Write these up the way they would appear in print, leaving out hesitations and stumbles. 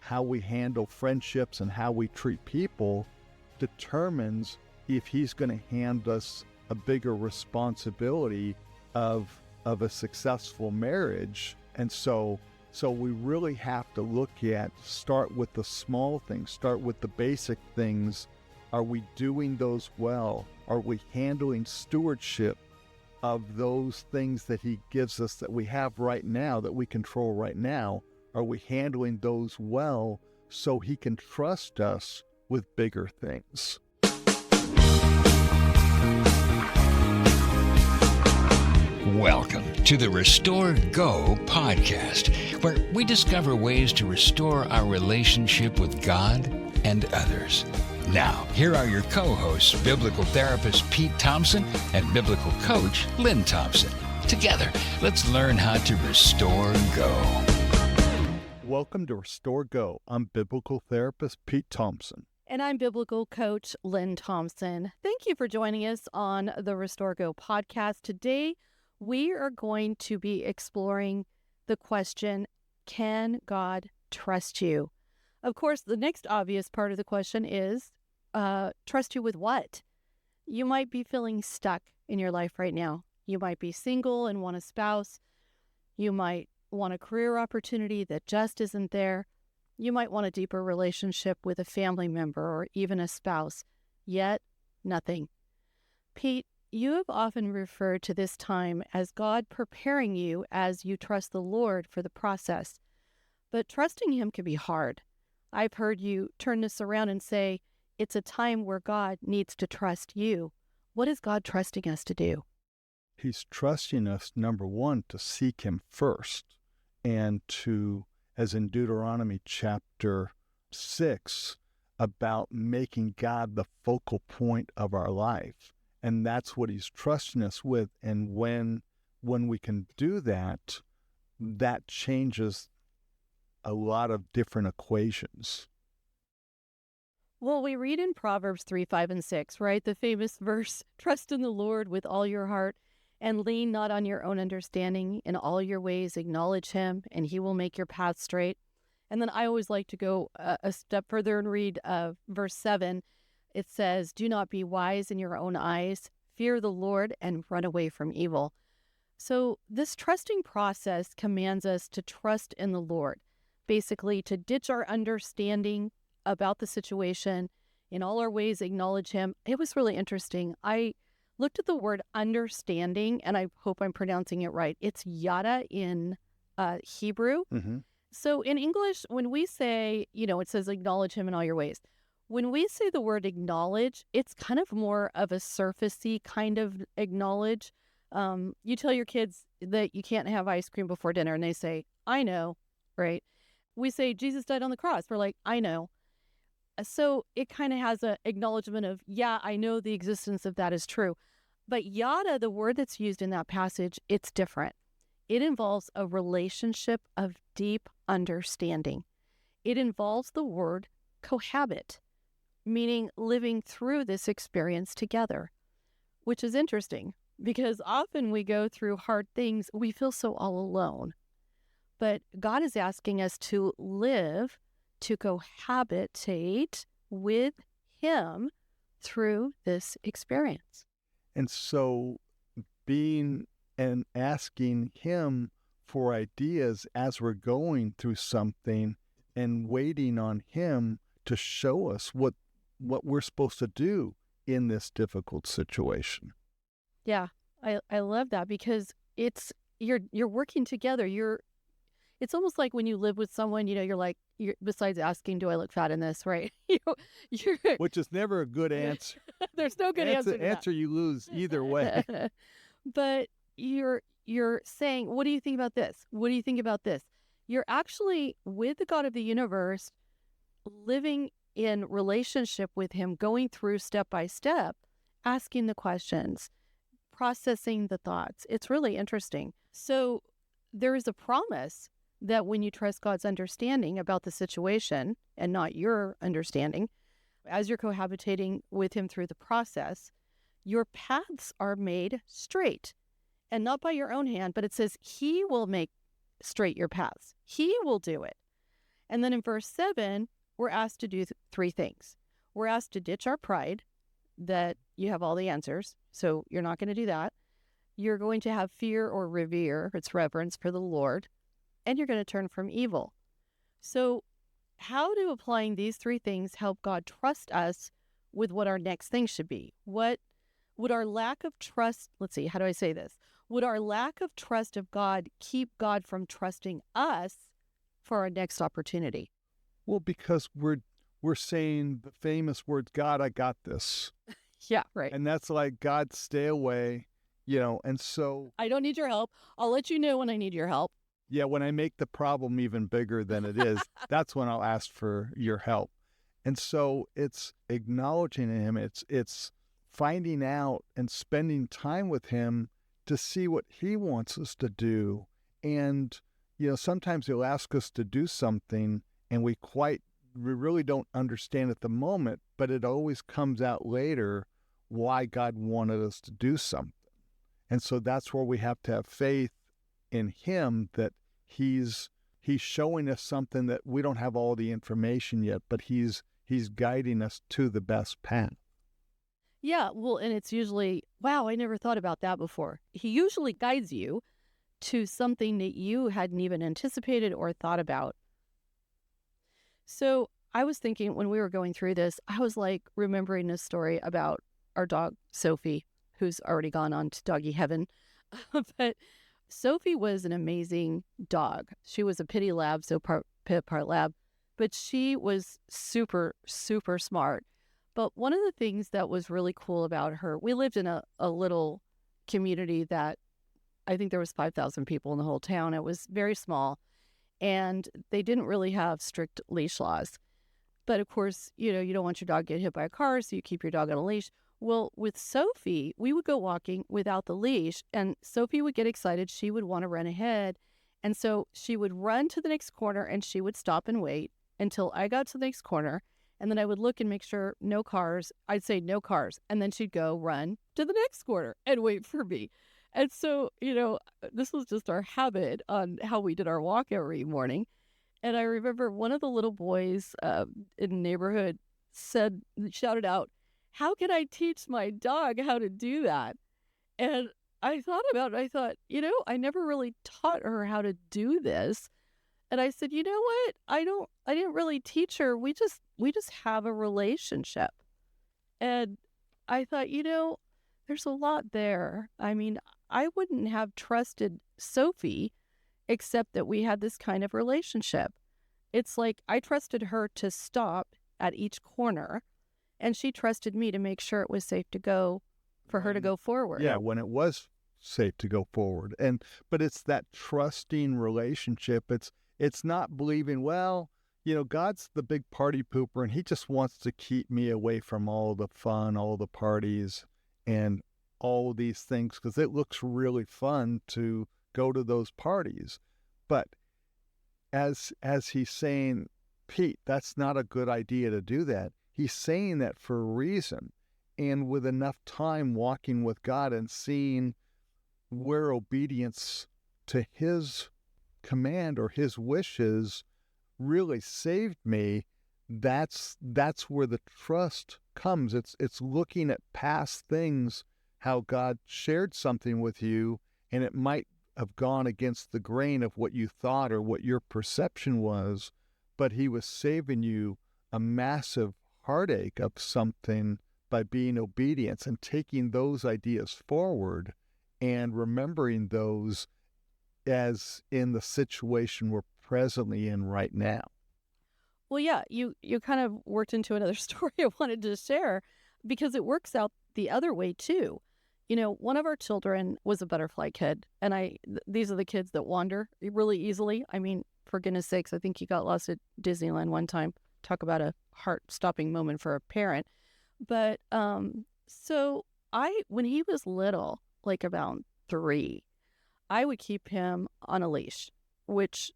how we handle friendships and how we treat people determines if he's going to hand us a bigger responsibility of a successful marriage. And so we really have to look at, start with the small things, start with the basic things. Are we doing those well? Are we handling stewardship of those things that he gives us that we have right now, that we control right now? Are we handling those well so he can trust us with bigger things? Welcome to the Restore Go podcast, where we discover ways to restore our relationship with God and others. Now, here are your co-hosts, Biblical Therapist Pete Thompson and Biblical Coach Lynne Thompson. Together, let's learn how to restore go. Welcome to Restore Go. I'm Biblical Therapist Pete Thompson. And I'm Biblical Coach Lynne Thompson. Thank you for joining us on the Restore Go podcast. Today, we are going to be exploring the question, can God trust you? Of course, the next obvious part of the question is, trust you with what? You might be feeling stuck in your life right now. You might be single and want a spouse. You might want a career opportunity that just isn't there. You might want a deeper relationship with a family member or even a spouse, yet nothing. Pete, you have often referred to this time as God preparing you as you trust the Lord for the process. But trusting Him can be hard. I've heard you turn this around and say, it's a time where God needs to trust you. What is God trusting us to do? He's trusting us, number one, to seek Him first, and to, as in Deuteronomy chapter 6, about making God the focal point of our life. And that's what He's trusting us with. And when we can do that, that changes a lot of different equations. Well, we read in Proverbs 3, 5, and 6, right? The famous verse, trust in the Lord with all your heart and lean not on your own understanding. In all your ways acknowledge Him, and He will make your path straight. And then I always like to go a step further and read verse 7. It says, do not be wise in your own eyes. Fear the Lord and run away from evil. So this trusting process commands us to trust in the Lord, basically to ditch our understanding about the situation. In all our ways acknowledge Him. It was really interesting. I looked at the word understanding, and I hope I'm pronouncing it right. It's yada in Hebrew. Mm-hmm. So in English, when we say, it says acknowledge Him in all your ways. When we say the word acknowledge, it's kind of more of a surfacey kind of acknowledge. You tell your kids that you can't have ice cream before dinner, and they say, I know, right? We say Jesus died on the cross. We're like, I know. So it kind of has an acknowledgement of, yeah, I know the existence of that is true. But yada, the word that's used in that passage, it's different. It involves a relationship of deep understanding. It involves the word cohabit, meaning living through this experience together, which is interesting because often we go through hard things, we feel so all alone. But God is asking us to live, to cohabitate with Him through this experience. And so being and asking Him for ideas as we're going through something and waiting on Him to show us what we're supposed to do in this difficult situation. Yeah, I love that because you're working together. It's almost like when you live with someone, you're besides asking, do I look fat in this, right? Which is never a good answer. There's no good answer to that. Answer you lose either way. But you're saying, what do you think about this? What do you think about this? You're actually with the God of the universe, living in relationship with Him, going through step by step, asking the questions, processing the thoughts. It's really interesting. So there is a promise that when you trust God's understanding about the situation and not your understanding, as you're cohabitating with Him through the process, your paths are made straight. And not by your own hand, but it says He will make straight your paths. He will do it. And then in verse 7, we're asked to do three things. We're asked to ditch our pride, that you have all the answers, so you're not going to do that. You're going to have fear or revere, it's reverence for the Lord, and you're going to turn from evil. So how do applying these three things help God trust us with what our next thing should be? What would our lack of trust, how do I say this? Would our lack of trust of God keep God from trusting us for our next opportunity? Well, because we're saying the famous words, God, I got this. Yeah, right. And that's like, God, stay away, and so. I don't need your help. I'll let you know when I need your help. Yeah, when I make the problem even bigger than it is, that's when I'll ask for your help. And so it's acknowledging him. It's finding out and spending time with him to see what he wants us to do. And, sometimes he'll ask us to do something and we really don't understand at the moment, but it always comes out later why God wanted us to do something. And so that's where we have to have faith in him, that he's showing us something that we don't have all the information yet, but he's guiding us to the best path. Yeah, well, and it's usually, wow, I never thought about that before. He usually guides you to something that you hadn't even anticipated or thought about. So I was thinking when we were going through this, I was like remembering a story about our dog, Sophie, who's already gone on to doggy heaven. But Sophie was an amazing dog. She was a pity lab, so part pit, part lab, but she was super, super smart. But one of the things that was really cool about her, we lived in a little community that I think there was 5,000 people in the whole town. It was very small, and they didn't really have strict leash laws. But of course, you don't want your dog to get hit by a car, so you keep your dog on a leash. Well, with Sophie, we would go walking without the leash, and Sophie would get excited. She would want to run ahead. And so she would run to the next corner, and she would stop and wait until I got to the next corner. And then I would look and make sure no cars. I'd say no cars. And then she'd go run to the next corner and wait for me. And so, this was just our habit on how we did our walk every morning. And I remember one of the little boys in the neighborhood shouted out, "How can I teach my dog how to do that?" And I thought about it. I thought, I never really taught her how to do this. And I said, you know what? I didn't really teach her. We just have a relationship. And I thought, there's a lot there. I mean, I wouldn't have trusted Sophie except that we had this kind of relationship. It's like I trusted her to stop at each corner, and she trusted me to make sure it was safe to go for her to go forward. Yeah, when it was safe to go forward. But it's that trusting relationship. It's not believing, well, God's the big party pooper and he just wants to keep me away from all the fun, all the parties and all of these things because it looks really fun to go to those parties. But as he's saying, Pete, that's not a good idea to do that. He's saying that for a reason. And with enough time walking with God and seeing where obedience to his command or his wishes really saved me, that's where the trust comes. It's looking at past things, how God shared something with you, and it might have gone against the grain of what you thought or what your perception was, but he was saving you a massive heartache of something by being obedient and taking those ideas forward and remembering those as in the situation we're presently in right now. Well, yeah, you kind of worked into another story I wanted to share because it works out the other way too. One of our children was a butterfly kid, and these are the kids that wander really easily. I mean, for goodness sakes, I think he got lost at Disneyland one time. Talk about a heart-stopping moment for a parent. But so when he was little, like about 3, I would keep him on a leash, which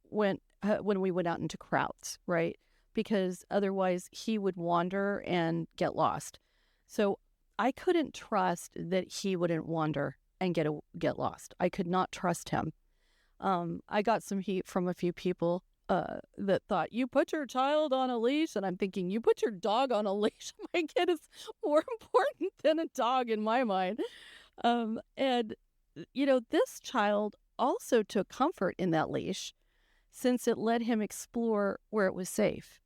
when we went out into crowds, right? Because otherwise he would wander and get lost. So I couldn't trust that he wouldn't wander and get lost. I could not trust him. I got some heat from a few people that thought, you put your child on a leash, and I'm thinking, you put your dog on a leash. My kid is more important than a dog in my mind. And, this child also took comfort in that leash since it let him explore where it was safe.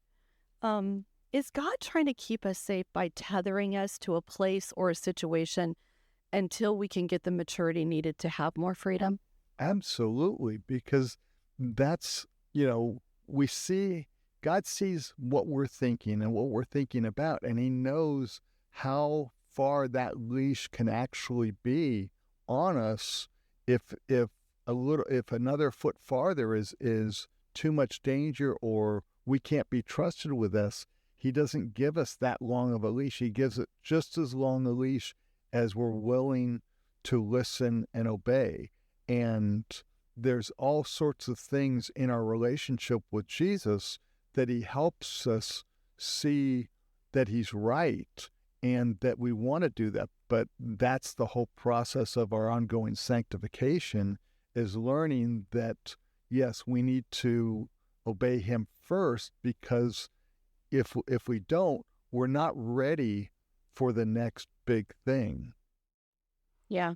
Is God trying to keep us safe by tethering us to a place or a situation until we can get the maturity needed to have more freedom? Absolutely, because that's, God sees what we're thinking and what we're thinking about, and he knows how far that leash can actually be on us if another foot farther is too much danger or we can't be trusted with this. He doesn't give us that long of a leash. He gives it just as long a leash as we're willing to listen and obey. And there's all sorts of things in our relationship with Jesus that he helps us see that he's right and that we want to do that. But that's the whole process of our ongoing sanctification, is learning that, yes, we need to obey him first, because if we don't, we're not ready for the next big thing. Yeah.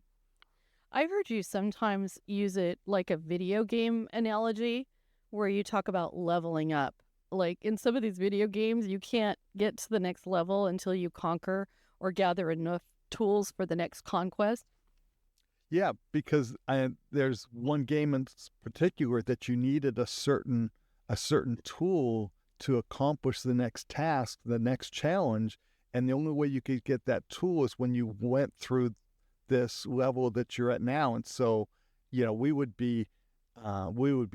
I've heard you sometimes use it like a video game analogy where you talk about leveling up. Like in some of these video games, you can't get to the next level until you conquer or gather enough tools for the next conquest. Yeah, because there's one game in particular that you needed a certain tool to accomplish the next task, the next challenge, and the only way you could get that tool is when you went through this level that you're at now. And so, we would be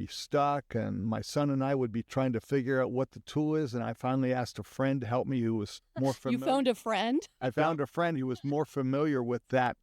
stuck, and my son and I would be trying to figure out what the tool is. And I finally asked a friend to help me who was more familiar. You found a friend? I found a friend who was more familiar with that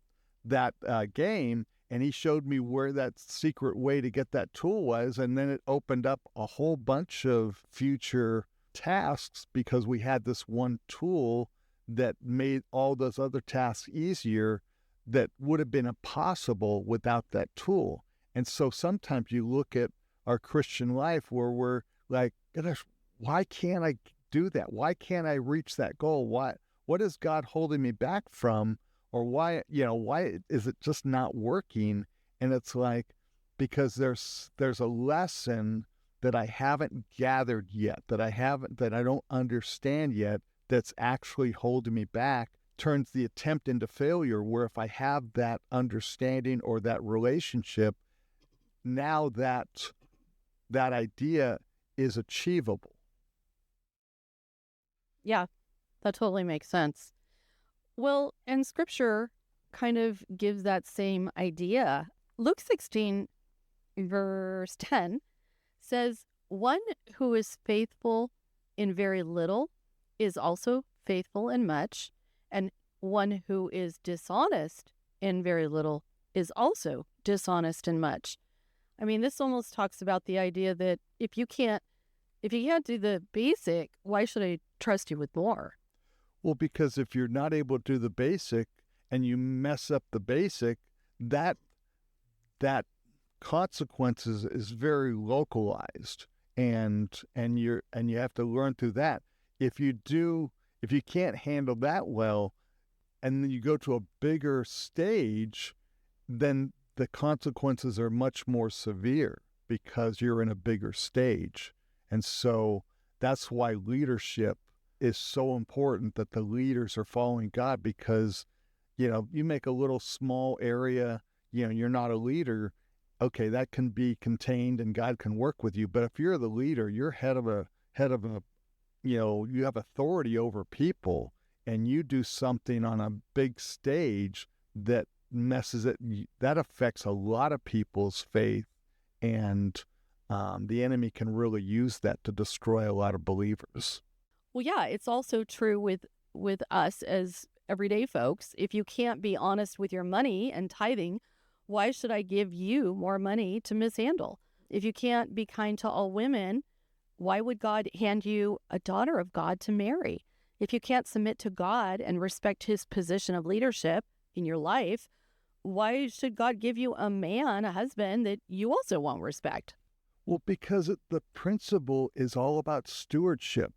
game, and he showed me where that secret way to get that tool was. And then it opened up a whole bunch of future tasks because we had this one tool that made all those other tasks easier that would have been impossible without that tool. And so sometimes you look at our Christian life where we're like, gosh, why can't I do that? Why can't I reach that goal? What is God holding me back from? Or why is it just not working? And it's like, because there's a lesson that I haven't gathered yet, that I don't understand yet, that's actually holding me back, turns the attempt into failure, where if I have that understanding or that relationship, now that idea is achievable. Yeah, that totally makes sense. Well, and scripture kind of gives that same idea. Luke 16, verse 10 says, one who is faithful in very little is also faithful in much, and one who is dishonest in very little is also dishonest in much. I mean, this almost talks about the idea that if you can't do the basic, why should I trust you with more? Well, because if you're not able to do the basic and you mess up the basic, that consequences is very localized, and you have to learn through that. If you can't handle that well, and then you go to a bigger stage, then the consequences are much more severe because you're in a bigger stage. And so that's why leadership is so important, that the leaders are following God, because, you make a little small area, you're not a leader. Okay, that can be contained and God can work with you. But if you're the leader, you're head of a, you have authority over people, and you do something on a big stage that messes it, that affects a lot of people's faith, and the enemy can really use that to destroy a lot of believers. Well, yeah, it's also true with us as everyday folks. If you can't be honest with your money and tithing, why should I give you more money to mishandle? If you can't be kind to all women, why would God hand you a daughter of God to marry? If you can't submit to God and respect his position of leadership in your life, why should God give you a man, a husband, that you also won't respect? Well, because the principle is all about stewardship.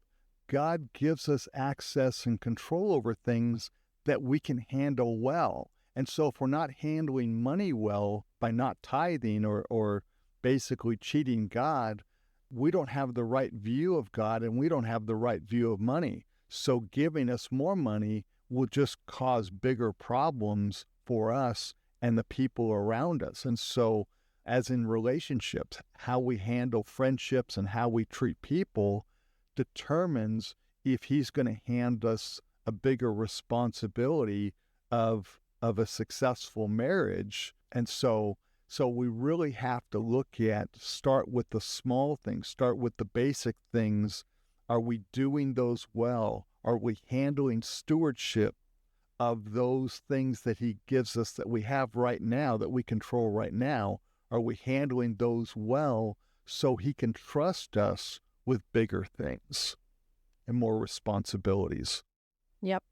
God gives us access and control over things that we can handle well. And so if we're not handling money well by not tithing or basically cheating God, we don't have the right view of God and we don't have the right view of money. So giving us more money will just cause bigger problems for us and the people around us. And so, as in relationships, how we handle friendships and how we treat people determines if he's going to hand us a bigger responsibility of a successful marriage. And so we really have to start with the small things, start with the basic things. Are we doing those well? Are we handling stewardship of those things that he gives us that we have right now, that we control right now? Are we handling those well so he can trust us with bigger things and more responsibilities? Yep.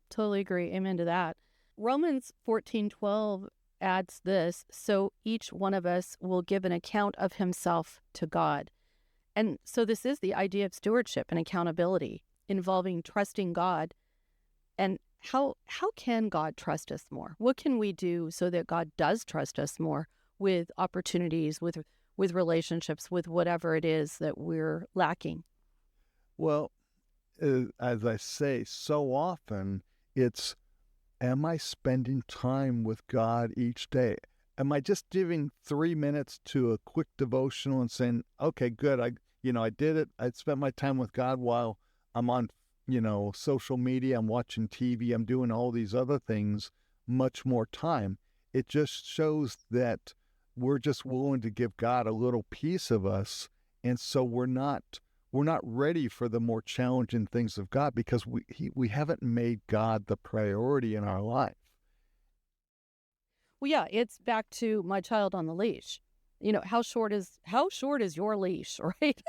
Totally agree. Amen to that. Romans 14:12 adds this, so each one of us will give an account of himself to God. And so this is the idea of stewardship and accountability involving trusting God. And how can God trust us more? What can we do so that God does trust us more with opportunities, with relationships, with whatever it is that we're lacking? Well, as I say so often, it's, am I spending time with God each day? Am I just giving 3 minutes to a quick devotional and saying, okay, good, I did it. I spent my time with God while I'm on, social media, I'm watching TV, I'm doing all these other things, much more time. It just shows that we're just willing to give God a little piece of us. And so we're not ready for the more challenging things of God because we haven't made God the priority in our life. Well, yeah, it's back to my child on the leash. How short is your leash, right?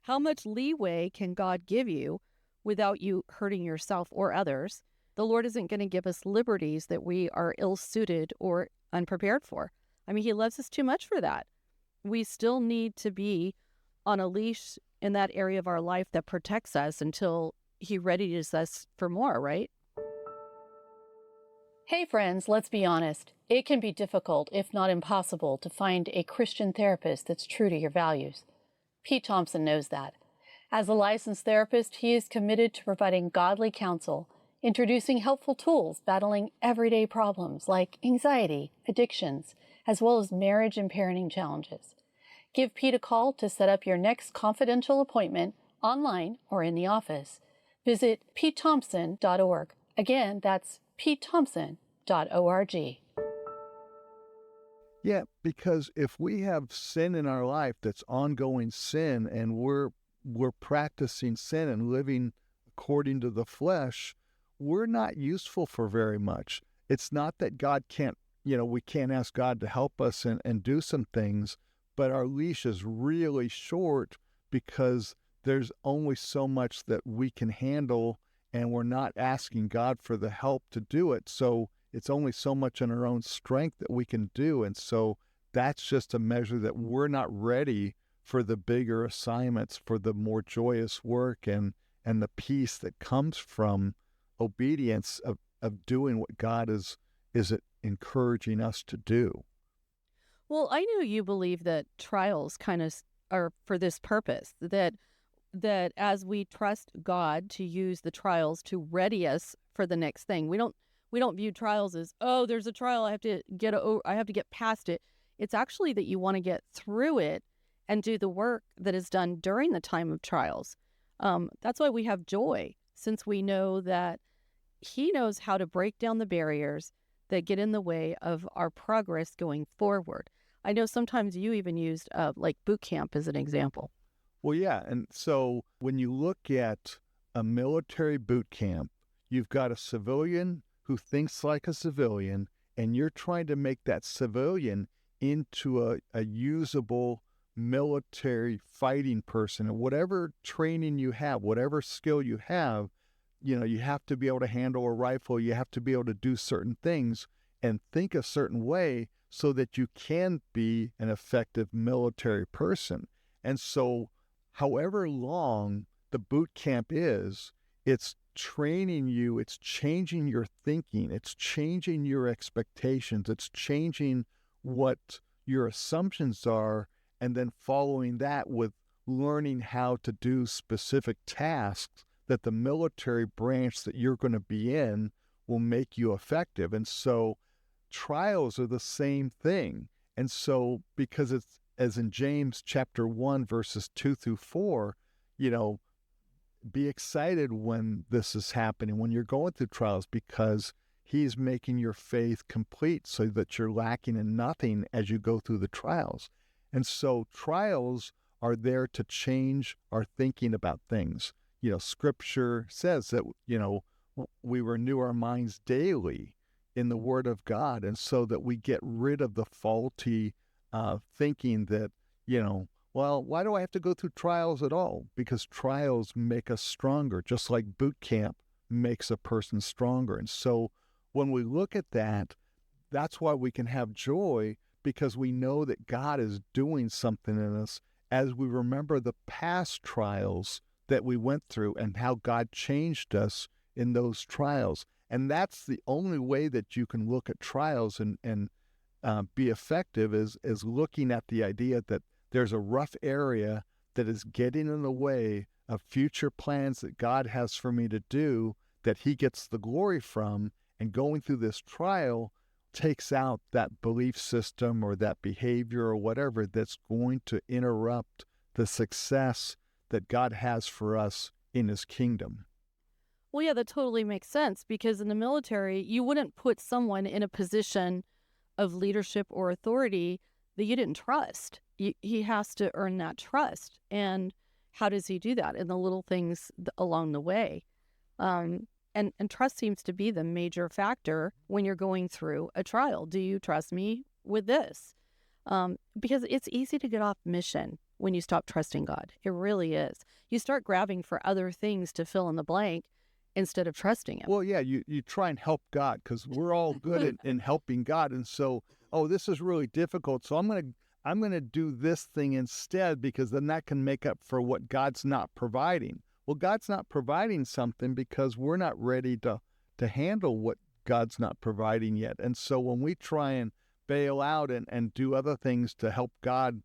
How much leeway can God give you without you hurting yourself or others? The Lord isn't going to give us liberties that we are ill-suited or unprepared for. I mean, he loves us too much for that. We still need to be on a leash in that area of our life that protects us until he readies us for more, right? Hey friends, let's be honest. It can be difficult, if not impossible, to find a Christian therapist that's true to your values. Pete Thompson knows that. As a licensed therapist, he is committed to providing godly counsel, introducing helpful tools battling everyday problems like anxiety, addictions, as well as marriage and parenting challenges. Give Pete a call to set up your next confidential appointment online or in the office. Visit PeteThompson.org. Again, that's PeteThompson.org. Yeah, because if we have sin in our life that's ongoing sin and we're practicing sin and living according to the flesh, we're not useful for very much. It's not that God can't, we can't ask God to help us and do some things, but our leash is really short because there's only so much that we can handle and we're not asking God for the help to do it. So it's only so much in our own strength that we can do. And so that's just a measure that we're not ready for the bigger assignments, for the more joyous work and the peace that comes from obedience of doing what God is encouraging us to do. Well, I know you believe that trials kind of are for this purpose, that as we trust God to use the trials to ready us for the next thing, we don't view trials as, oh, there's a trial, I have to get past it. It's actually that you want to get through it and do the work that is done during the time of trials. That's why we have joy, since we know that he knows how to break down the barriers that get in the way of our progress going forward. I know sometimes you even used like boot camp as an example. Well, yeah. And so when you look at a military boot camp, you've got a civilian who thinks like a civilian, and you're trying to make that civilian into a usable military fighting person. And whatever training you have, whatever skill you have, you have to be able to handle a rifle. You have to be able to do certain things and think a certain way so that you can be an effective military person. And so however long the boot camp is, it's training you, it's changing your thinking, it's changing your expectations, it's changing what your assumptions are, and then following that with learning how to do specific tasks that the military branch that you're going to be in will make you effective. And so trials are the same thing. And so because it's, as in James chapter 1, verses 2 through 4, be excited when this is happening, when you're going through trials, because he's making your faith complete so that you're lacking in nothing as you go through the trials. And so trials are there to change our thinking about things. Scripture says that, we renew our minds daily in the Word of God, and so that we get rid of the faulty thinking that, well, why do I have to go through trials at all? Because trials make us stronger, just like boot camp makes a person stronger. And so when we look at that, that's why we can have joy, because we know that God is doing something in us as we remember the past trials that we went through and how God changed us in those trials. And that's the only way that you can look at trials and be effective is looking at the idea that there's a rough area that is getting in the way of future plans that God has for me to do, that he gets the glory from, and going through this trial takes out that belief system or that behavior or whatever that's going to interrupt the success that God has for us in his kingdom. Well, yeah, that totally makes sense, because in the military, you wouldn't put someone in a position of leadership or authority that you didn't trust. He has to earn that trust. And how does he do that? In the little things along the way. And trust seems to be the major factor when you're going through a trial. Do you trust me with this? Because it's easy to get off mission when you stop trusting God. It really is. You start grabbing for other things to fill in the blank instead of trusting him. Well, yeah, you try and help God, because we're all good in helping God. And so, this is really difficult, so I'm going to do this thing instead, because then that can make up for what God's not providing. Well, God's not providing something because we're not ready to handle what God's not providing yet. And so when we try and bail out and do other things to help God,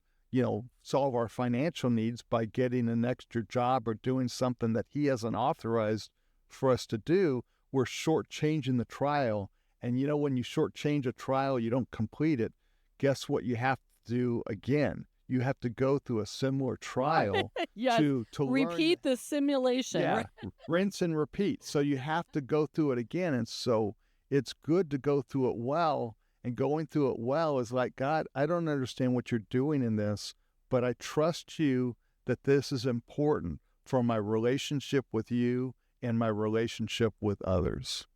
solve our financial needs by getting an extra job or doing something that he hasn't authorized for us to do, we're shortchanging the trial. And when you shortchange a trial, you don't complete it. Guess what you have to do again? You have to go through a similar trial yes. to repeat learn. The simulation. Yeah, rinse and repeat. So you have to go through it again. And so it's good to go through it well. And going through it well is like, God, I don't understand what you're doing in this, but I trust you that this is important for my relationship with you and my relationship with others.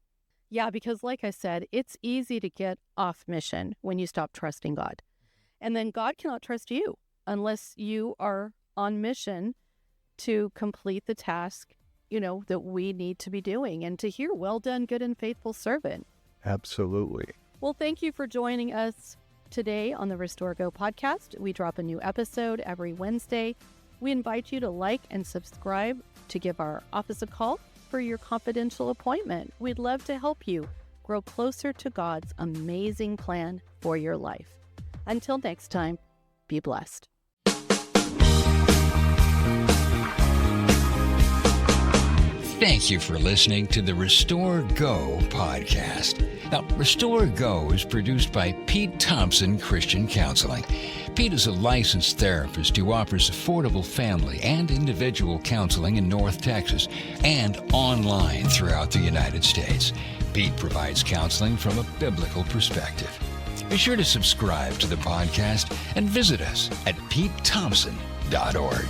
Yeah, because like I said, it's easy to get off mission when you stop trusting God. And then God cannot trust you unless you are on mission to complete the task, that we need to be doing, and to hear, well done, good and faithful servant. Absolutely. Well, thank you for joining us today on the Restore Go podcast. We drop a new episode every Wednesday. We invite you to like and subscribe, to give our office a call for your confidential appointment. We'd love to help you grow closer to God's amazing plan for your life. Until next time, be blessed. Thank you for listening to the Restore Go podcast. Now, Restore Go is produced by Pete Thompson Christian Counseling. Pete is a licensed therapist who offers affordable family and individual counseling in North Texas and online throughout the United States. Pete provides counseling from a biblical perspective. Be sure to subscribe to the podcast and visit us at PeteThompson.org.